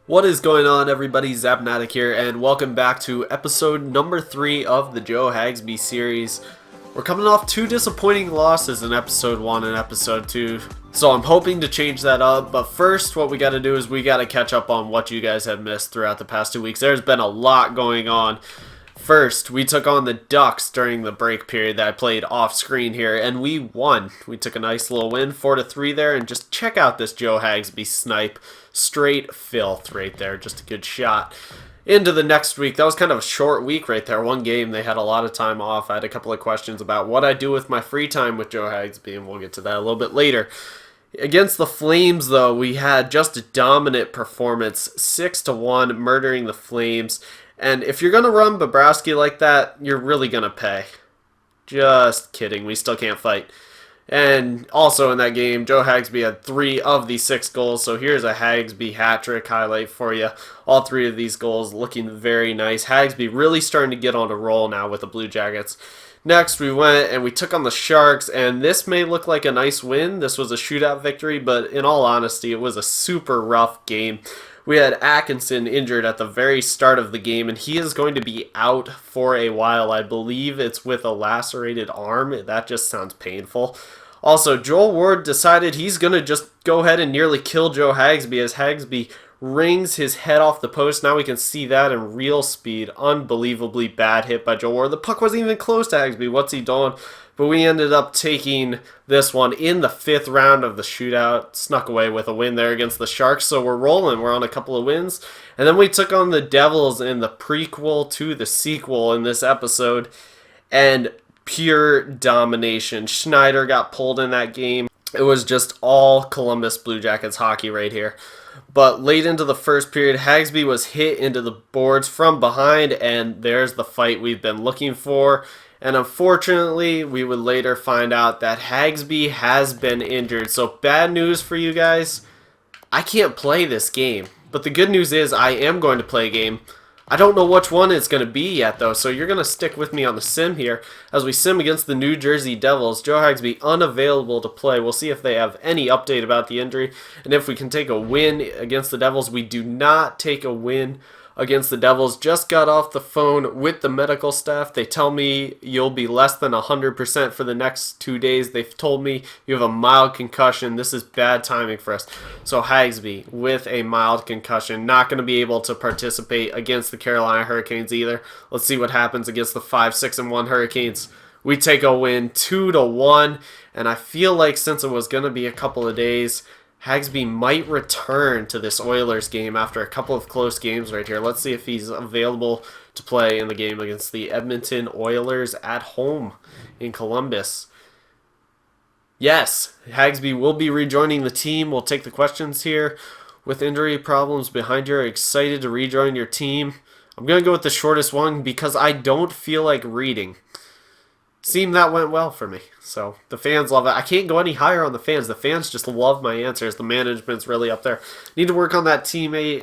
What is going on, everybody? Zapnatic here, and welcome back to episode number 3 of the Joe Hagsby series. We're coming off 2 disappointing losses in episode 1 and episode 2, so I'm hoping to change that up. But first, what we got to do is we got to catch up on what you guys have missed throughout the past 2 weeks. There's been a lot going on. First, we took on the Ducks during the break period that I played off screen here, and we won. We took a nice little win, 4-3 there, and just check out this Joe Hagsby snipe. Straight filth right there, just a good shot. Into the next week, that was kind of a short week right there. One game, they had a lot of time off. I had a couple of questions about what I do with my free time with Joe Hagsby, and we'll get to that a little bit later. Against the Flames, though, we had just a dominant performance, 6-1, murdering the Flames. And if you're going to run Bobrovsky like that, you're really going to pay. Just kidding. We still can't fight. And also in that game, Joe Hagsby had 3 of the 6 goals. So here's a Hagsby hat-trick highlight for you. All 3 of these goals looking very nice. Hagsby really starting to get on a roll now with the Blue Jackets. Next, we went and we took on the Sharks, and this may look like a nice win. This was a shootout victory, but in all honesty, it was a super rough game. We had Atkinson injured at the very start of the game, and he is going to be out for a while. I believe it's with a lacerated arm. That just sounds painful. Also, Joel Ward decided he's going to just go ahead and nearly kill Joe Hagsby as Hagsby rings his head off the post. Now we can see that in real speed. Unbelievably bad hit by Joel Ward. The puck wasn't even close to Hagsby. What's he doing? But we ended up taking this one in the 5th round of the shootout. Snuck away with a win there against the Sharks. So we're rolling. We're on a couple of wins. And then we took on the Devils in the prequel to the sequel in this episode. And pure domination. Schneider got pulled in that game. It was just all Columbus Blue Jackets hockey right here. But late into the first period, Hagsby was hit into the boards from behind, and there's the fight we've been looking for. And unfortunately, we would later find out that Hagsby has been injured. So bad news for you guys, I can't play this game. But the good news is I am going to play a game. I don't know which one it's going to be yet, though, so you're going to stick with me on the sim here as we sim against the New Jersey Devils. Joe Hagsby unavailable to play. We'll see if they have any update about the injury and if we can take a win against the Devils. We do not take a win against the Devils. Just got off the phone with the medical staff. They tell me you'll be less than 100% for the next 2 days. They've told me you have a mild concussion. This is bad timing for us. So Hagsby with a mild concussion, not going to be able to participate against the Carolina Hurricanes either. Let's see what happens against the 5-6-1 Hurricanes. We take a win 2-1, and I feel like since it was going to be a couple of days, Hagsby might return to this Oilers game after a couple of close games right here. Let's see if he's available to play in the game against the Edmonton Oilers at home in Columbus. Yes, Hagsby will be rejoining the team. We'll take the questions here. With injury problems behind you, are you excited to rejoin your team? I'm going to go with the shortest one because I don't feel like reading. Seemed that went well for me. So the fans love it. I can't go any higher on the fans. The fans just love my answers. The management's really up there. Need to work on that teammate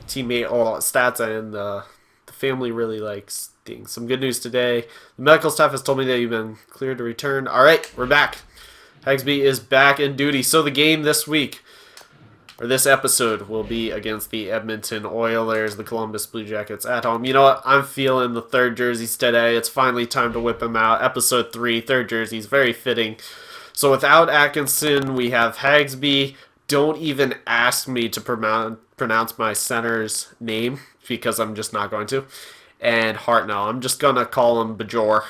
stats, and the family really likes things. Some good news today. The medical staff has told me that you've been cleared to return. All right, we're back. Hagsby is back in duty. So the game this week, or this episode, will be against the Edmonton Oilers, the Columbus Blue Jackets at home. You know what? I'm feeling the third jerseys today. It's finally time to whip them out. Episode 3, third jerseys, very fitting. So without Atkinson, we have Hagsby. Don't even ask me to pronounce my center's name because I'm just not going to. And Hartnell. I'm just going to call him Bajor.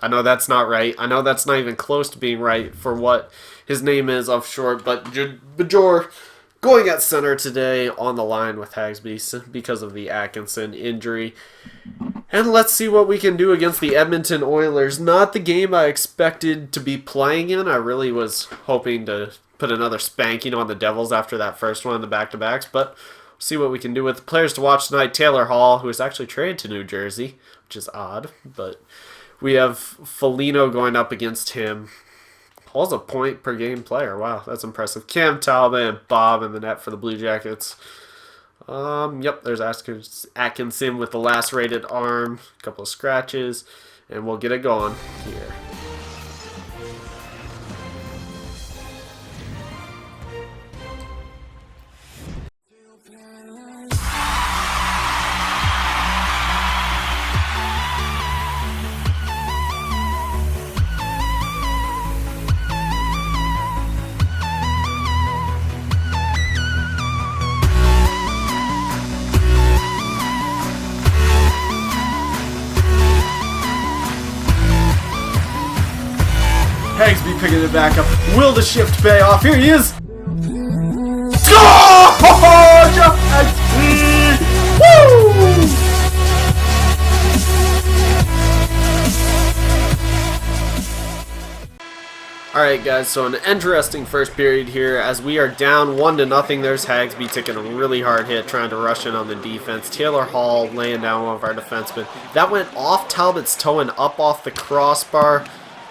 I know that's not right. I know that's not even close to being right for what his name is of short, but Bajor going at center today on the line with Hagsby because of the Atkinson injury. And let's see what we can do against the Edmonton Oilers. Not the game I expected to be playing in. I really was hoping to put another spanking on the Devils after that first one in the back-to-backs, but we'll see what we can do with the players to watch tonight. Taylor Hall, who is actually traded to New Jersey, which is odd, but we have Foligno going up against him. Hall's a point-per-game player. Wow, that's impressive. Cam Talbot and Bob in the net for the Blue Jackets. Yep, there's Atkinson with the lacerated arm. A couple of scratches, and we'll get it going here. Hagsby picking it back up. Will the shift pay off? Here he is. Oh, Joe Hagsby! Woo! Alright guys, so an interesting first period here as we are down 1-0. There's Hagsby taking a really hard hit trying to rush in on the defense. Taylor Hall laying down one of our defensemen. That went off Talbot's toe and up off the crossbar.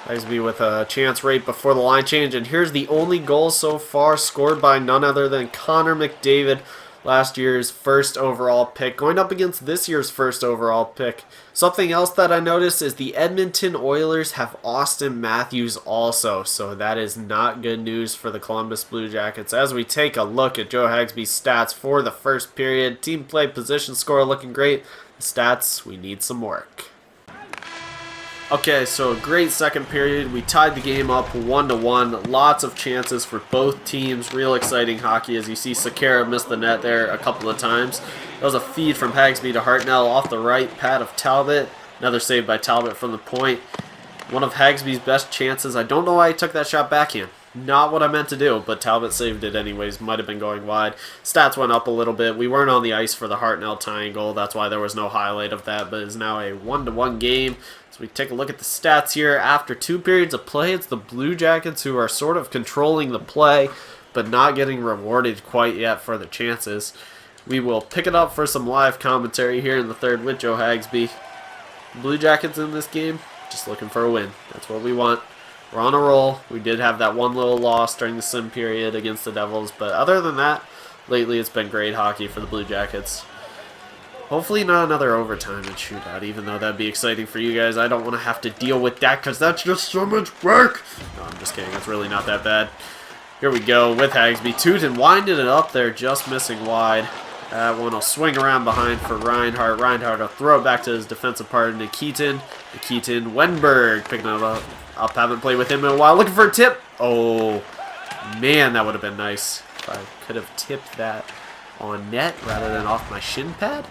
Hagsby with a chance right before the line change. And here's the only goal so far scored by none other than Connor McDavid. Last year's first overall pick, going up against this year's first overall pick. Something else that I noticed is the Edmonton Oilers have Austin Matthews also, so that is not good news for the Columbus Blue Jackets. As we take a look at Joe Hagsby's stats for the first period, team play, position score looking great. The stats, we need some work. Okay, so a great second period. We tied the game up 1-1. Lots of chances for both teams. Real exciting hockey as you see Sakara miss the net there a couple of times. That was a feed from Hagsby to Hartnell off the right pad of Talbot. Another save by Talbot from the point. One of Hagsby's best chances. I don't know why he took that shot backhand. Not what I meant to do, but Talbot saved it anyways. Might have been going wide. Stats went up a little bit. We weren't on the ice for the Hartnell tying goal. That's why there was no highlight of that, but it's now a 1-1 game. So we take a look at the stats here. After 2 periods of play, it's the Blue Jackets who are sort of controlling the play, but not getting rewarded quite yet for the chances. We will pick it up for some live commentary here in the third with Joe Hagsby. Blue Jackets in this game, just looking for a win. That's what we want. We're on a roll. We did have that one little loss during the sim period against the Devils, but other than that, lately it's been great hockey for the Blue Jackets. Hopefully not another overtime and shootout, even though that'd be exciting for you guys. I don't want to have to deal with that because that's just so much work. No, I'm just kidding. It's really not that bad. Here we go with Hagsby. Tootin winded it up there, just missing wide. That one will swing around behind for Reinhardt. Reinhardt will throw it back to his defensive partner, Nikitin. Nikitin, Wenberg picking it up. Haven't played with him in a while. Looking for a tip. Oh, man, that would have been nice. If I could have tipped that on net rather than off my shin pad,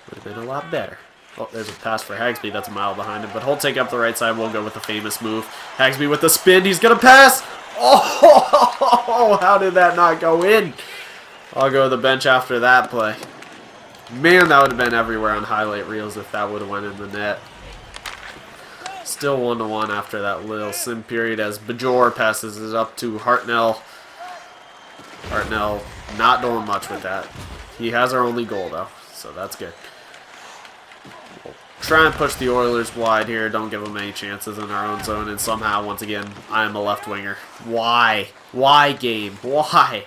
would have been a lot better. Oh, there's a pass for Hagsby. That's a mile behind him. But he'll take up the right side. We'll go with the famous move. Hagsby with the spin. He's going to pass. Oh, how did that not go in? I'll go to the bench after that play. Man, that would have been everywhere on highlight reels if that would have went in the net. Still 1-1 after that little sim period as Bajor passes it up to Hartnell. Hartnell not doing much with that. He has our only goal though, so that's good. We'll try and push the Oilers wide here. Don't give them any chances in our own zone. And somehow, once again, I am a left winger. Why? Why, game? Why?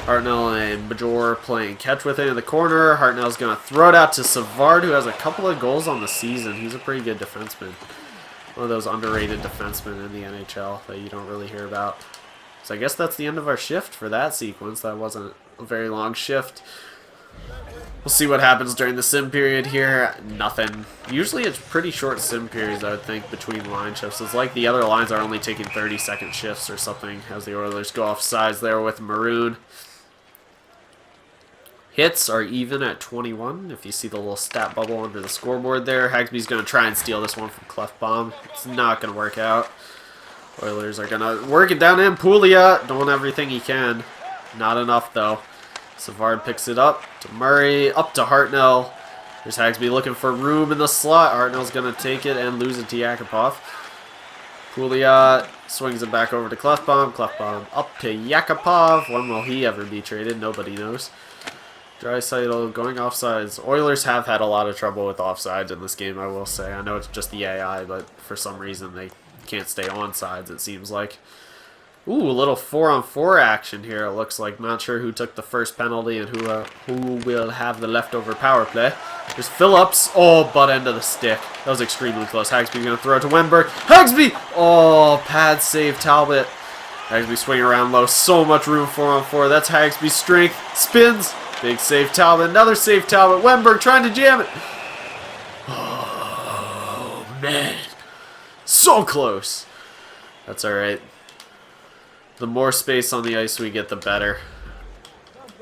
Hartnell and Bajor playing catch with it in the corner. Hartnell's going to throw it out to Savard, who has a couple of goals on the season. He's a pretty good defenseman. One of those underrated defensemen in the NHL that you don't really hear about. So I guess that's the end of our shift for that sequence. That wasn't a very long shift. We'll see what happens during the sim period here. Nothing. Usually it's pretty short sim periods, I would think, between line shifts. It's like the other lines are only taking 30-second shifts or something as the Oilers go off sides there with Maroon. Hits are even at 21. If you see the little stat bubble under the scoreboard there, Hagsby's going to try and steal this one from Clefbaum. It's not going to work out. Oilers are going to work it down in. Pouliot doing everything he can. Not enough, though. Savard picks it up to Murray, up to Hartnell. There's Hagsby looking for room in the slot. Hartnell's going to take it and lose it to Yakupov. Pouliot swings it back over to Clefbaum. Clefbaum up to Yakupov. When will he ever be traded? Nobody knows. Draisaitl going offsides. Oilers have had a lot of trouble with offsides in this game, I will say. I know it's just the AI, but for some reason they can't stay on sides, it seems like. Ooh, a little 4-on-4 action here, it looks like. Not sure who took the first penalty and who will have the leftover power play. There's Phillips. Oh, butt end of the stick. That was extremely close. Hagsby's going to throw it to Wenberg. Hagsby! Oh, pad save Talbot. Hagsby swinging around low. So much room 4-on-4. That's Hagsby's strength. Spins. Big save Talbot. Another save Talbot. Wenberg trying to jam it. Oh, man. So close. That's alright. The more space on the ice we get, the better.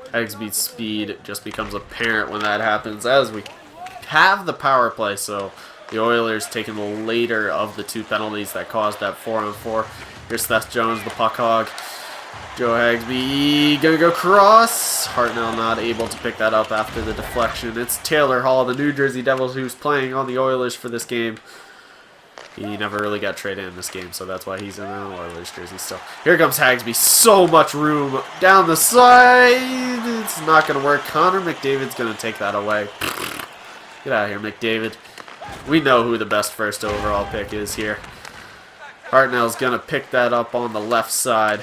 Hagsby's speed just becomes apparent when that happens, as we have the power play, so The Oilers taking the later of the 2 penalties that caused that 4-on-4. Here's Seth Jones, the puck hog. Joe Hagsby gonna go cross. Hartnell not able to pick that up after the deflection. It's Taylor Hall, the New Jersey Devils, who's playing on the Oilers for this game. He never really got traded in this game, so that's why he's in an Oilers jersey still. Here comes Hagsby. So much room down the side. It's not going to work. Connor McDavid's going to take that away. Get out of here, McDavid. We know who the best first overall pick is here. Hartnell's going to pick that up on the left side.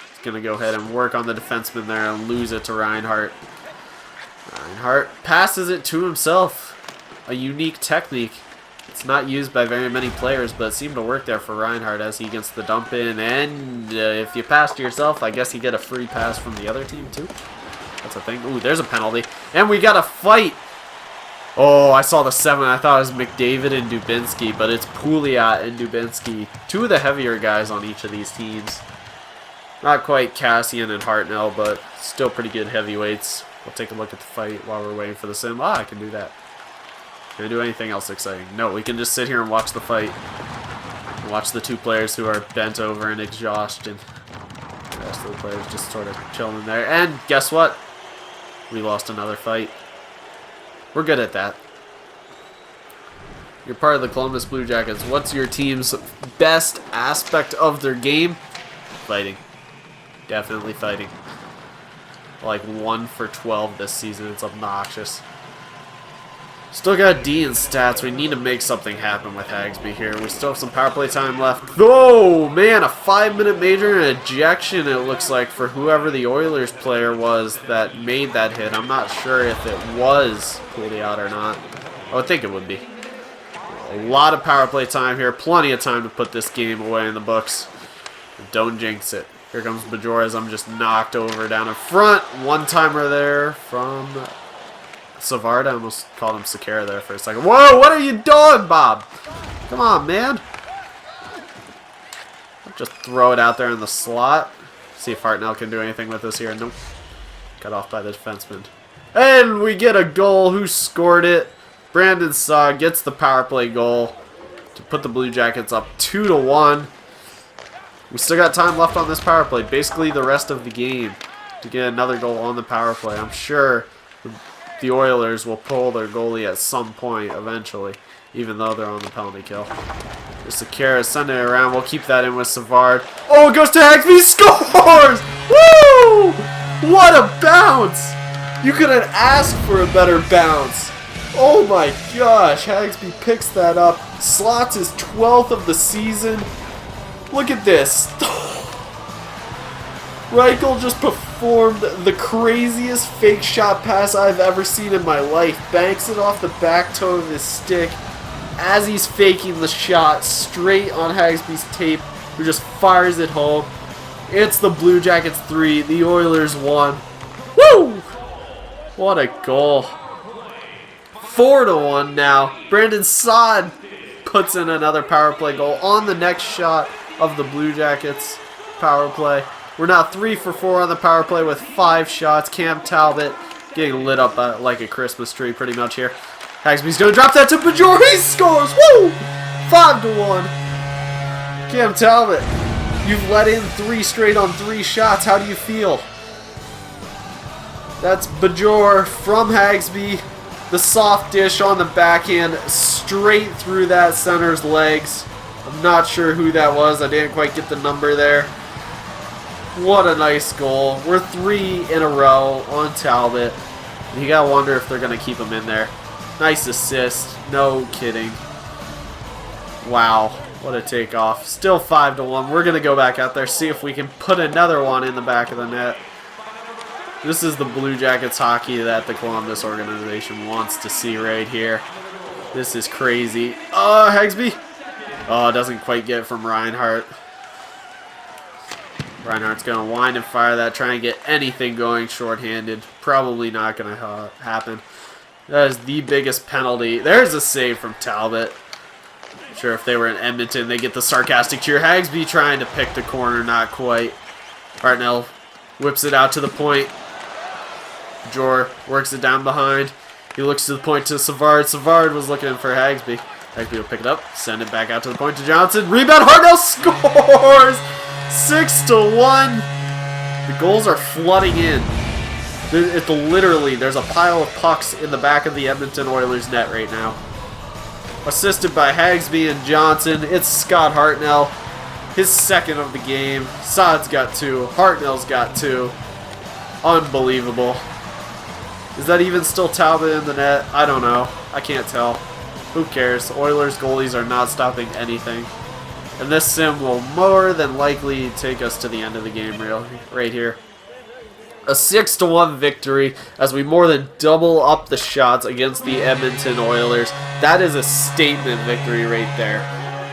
He's going to go ahead and work on the defenseman there and lose it to Reinhart. Reinhart passes it to himself. A unique technique. It's not used by very many players, but it seemed to work there for Reinhart as he gets the dump in. And if you pass to yourself, I guess you get a free pass from the other team too. That's a thing. Ooh, there's a penalty. And we got a fight. Oh, I saw the 7. I thought it was McDavid and Dubinsky, but it's Pouliot and Dubinsky. 2 of the heavier guys on each of these teams. Not quite Cassian and Hartnell, but still pretty good heavyweights. We'll take a look at the fight while we're waiting for the sim. Ah, I can do that. Can I do anything else exciting? No, we can just sit here and watch the fight. Watch the 2 players who are bent over in exhaustion. The rest of the players just sort of chilling there. And guess what? We lost another fight. We're good at that. You're part of the Columbus Blue Jackets. What's your team's best aspect of their game? Fighting. Definitely fighting. Like 1 for 12 this season. It's obnoxious. Still got D in stats. We need to make something happen with Hagsby here. We still have some power play time left. Oh, man, a 5-minute major and ejection, it looks like, for whoever the Oilers player was that made that hit. I'm not sure if it was Pouliot or not. I would think it would be. A lot of power play time here. Plenty of time to put this game away in the books. Don't jinx it. Here comes Bajor as I'm just knocked over down in front. One-timer there from Savard. I almost called him Sakara there for a second. Whoa, what are you doing, Bob? Come on, man. Just throw it out there in the slot. See if Hartnell can do anything with this here. Nope. Cut off by the defenseman. And we get a goal. Who scored it? Brandon Saad gets the power play goal to put the Blue Jackets up 2-1. We still got time left on this power play. Basically the rest of the game to get another goal on the power play. I'm sure the Oilers will pull their goalie at some point eventually, even though they're on the penalty kill. There's Sakara sending it around. We'll keep that in with Savard. Oh, it goes to Hagsby. Scores! Woo! What a bounce! You couldn't ask for a better bounce. Oh my gosh. Hagsby picks that up. Slots his 12th of the season. Look at this. Reichel just performed the craziest fake shot pass I've ever seen in my life. Banks it off the back toe of his stick as he's faking the shot straight on Hagsby's tape, who just fires it home. It's the Blue Jackets 3, the Oilers 1. Woo! What a goal. 4-1 now. Brandon Saad puts in another power play goal on the next shot of the Blue Jackets power play. We're now 3 for 4 on the power play with 5 shots. Cam Talbot getting lit up like a Christmas tree pretty much here. Hagsby's going to drop that to Bajor. He scores! Woo! 5-1. Cam Talbot, you've let in 3 straight on 3 shots. How do you feel? That's Bajor from Hagsby. The soft dish on the backhand straight through that center's legs. I'm not sure who that was. I didn't quite get the number there. What a nice goal. We're 3 in a row on Talbot. You gotta wonder if they're gonna keep him in there. Nice assist. No kidding. Wow. What a takeoff. Still 5-1. We're gonna go back out there, see if we can put another one in the back of the net. This is the Blue Jackets hockey that the Columbus organization wants to see right here. This is crazy. Hagsby. Oh, doesn't quite get it from Reinhart. Reinhart's going to wind and fire that, try and get anything going shorthanded. Probably not going to happen. That is the biggest penalty. There's a save from Talbot. I'm sure if they were in Edmonton, they get the sarcastic cheer. Hagsby trying to pick the corner, not quite. Hartnell whips it out to the point. Jor works it down behind. He looks to the point to Savard. Savard was looking for Hagsby. Hagsby will pick it up, send it back out to the point to Johnson. Rebound, Hartnell scores! 6-1. The goals are flooding in. Literally, there's a pile of pucks in the back of the Edmonton Oilers net right now. Assisted by Hagsby and Johnson. It's Scott Hartnell. His second of the game. Saad's got 2. Hartnell's got 2. Unbelievable. Is that even still Talbot in the net? I don't know. I can't tell. Who cares? Oilers goalies are not stopping anything. And this sim will more than likely take us to the end of the game right here. A 6-1 victory as we more than double up the shots against the Edmonton Oilers. That is a statement victory right there.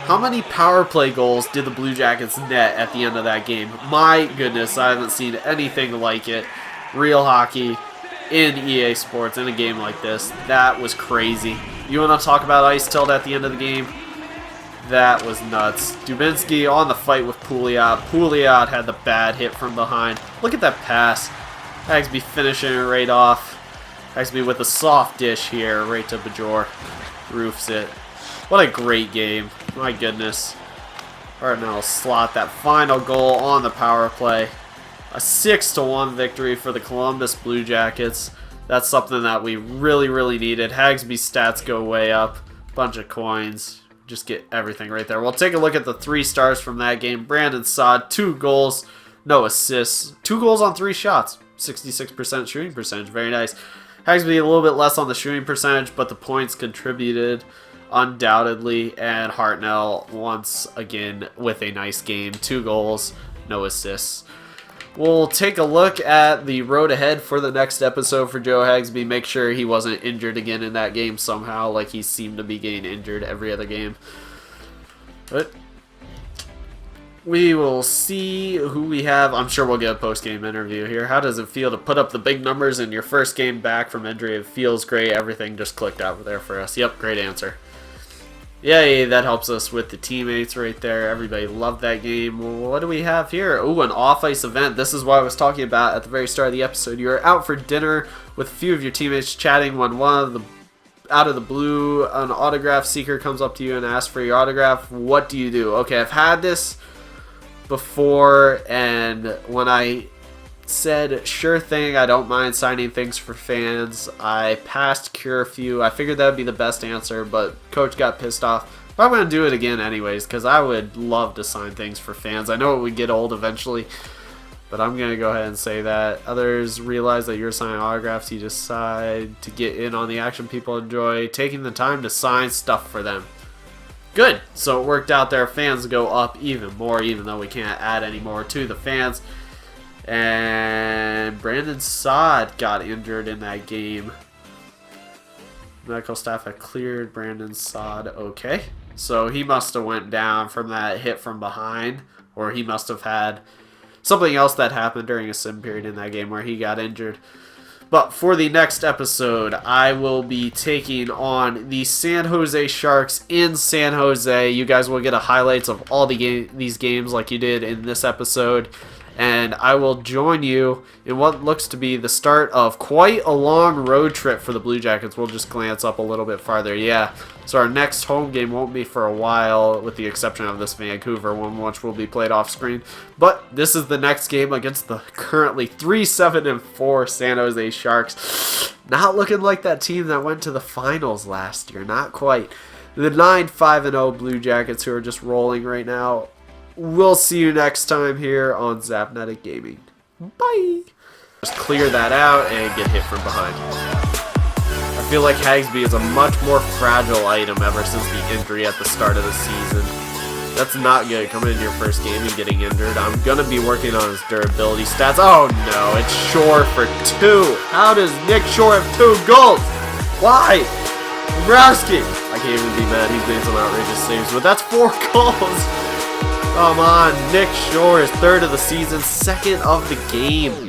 How many power play goals did the Blue Jackets net at the end of that game? My goodness, I haven't seen anything like it. Real hockey in EA Sports in a game like this. That was crazy. You want to talk about ice tilt at the end of the game? That was nuts. Dubinsky on the fight with Pouliot. Pouliot had the bad hit from behind. Look at that pass. Hagsby finishing it right off. Hagsby with a soft dish here right to Bajor. Roofs it. What a great game. My goodness. Alright, now slot that final goal on the power play. A 6-1 victory for the Columbus Blue Jackets. That's something that we really needed. Hagsby's stats go way up. Bunch of coins. Just get everything right there. We'll take a look at the 3 stars from that game. Brandon Saad, 2 goals, no assists. 2 goals on 3 shots. 66% shooting percentage. Very nice. Hagsby a little bit less on the shooting percentage, but the points contributed undoubtedly. And Hartnell once again with a nice game. 2 goals, no assists. We'll take a look at the road ahead for the next episode for Joe Hagsby. Make sure he wasn't injured again in that game somehow, like he seemed to be getting injured every other game. But we will see who we have. I'm sure we'll get a post-game interview here. How does it feel to put up the big numbers in your first game back from injury? It feels great. Everything just clicked out there for us. Yep, great answer. Yay, that helps us with the teammates right there. Everybody loved that game. Well, what do we have here? Ooh, an off-ice event. This is what I was talking about at the very start of the episode. You're out for dinner with a few of your teammates chatting when out of the blue, an autograph seeker comes up to you and asks for your autograph. What do you do? Okay, I've had this before, and when I said sure thing, I don't mind signing things for fans, I passed curfew. I figured that would be the best answer, but coach got pissed off. But I'm going to do it again anyways, because I would love to sign things for fans. I know it would get old eventually, but I'm going to go ahead and say that. Others realize that you're signing autographs. You decide to get in on the action people enjoy, taking the time to sign stuff for them. Good. So it worked out there. Fans go up even more, even though we can't add any more to the fans. And Brandon Saad got injured in that game. Medical staff had cleared Brandon Saad. Okay. So he must have went down from that hit from behind. Or he must have had something else that happened during a sim period in that game where he got injured. But for the next episode, I will be taking on the San Jose Sharks in San Jose. You guys will get a highlights of all these games like you did in this episode. And I will join you in what looks to be the start of quite a long road trip for the Blue Jackets. We'll just glance up a little bit farther. Yeah, so our next home game won't be for a while, with the exception of this Vancouver one, which will be played off screen. But this is the next game against the currently 3-7-4 San Jose Sharks. Not looking like that team that went to the finals last year. Not quite. The 9-5-0 Blue Jackets, who are just rolling right now. We'll see you next time here on Zapnetic Gaming. Bye! Just clear that out and get hit from behind. I feel like Hagsby is a much more fragile item ever since the injury at the start of the season. That's not good, coming into your first game and getting injured. I'm going to be working on his durability stats. Oh no, it's Shore for 2. How does Nick Shore have 2 goals? Why? Browski! I can't even be mad, he's made some outrageous saves, but that's 4 goals! Come on, Nick Shore is 3rd of the season, 2nd of the game.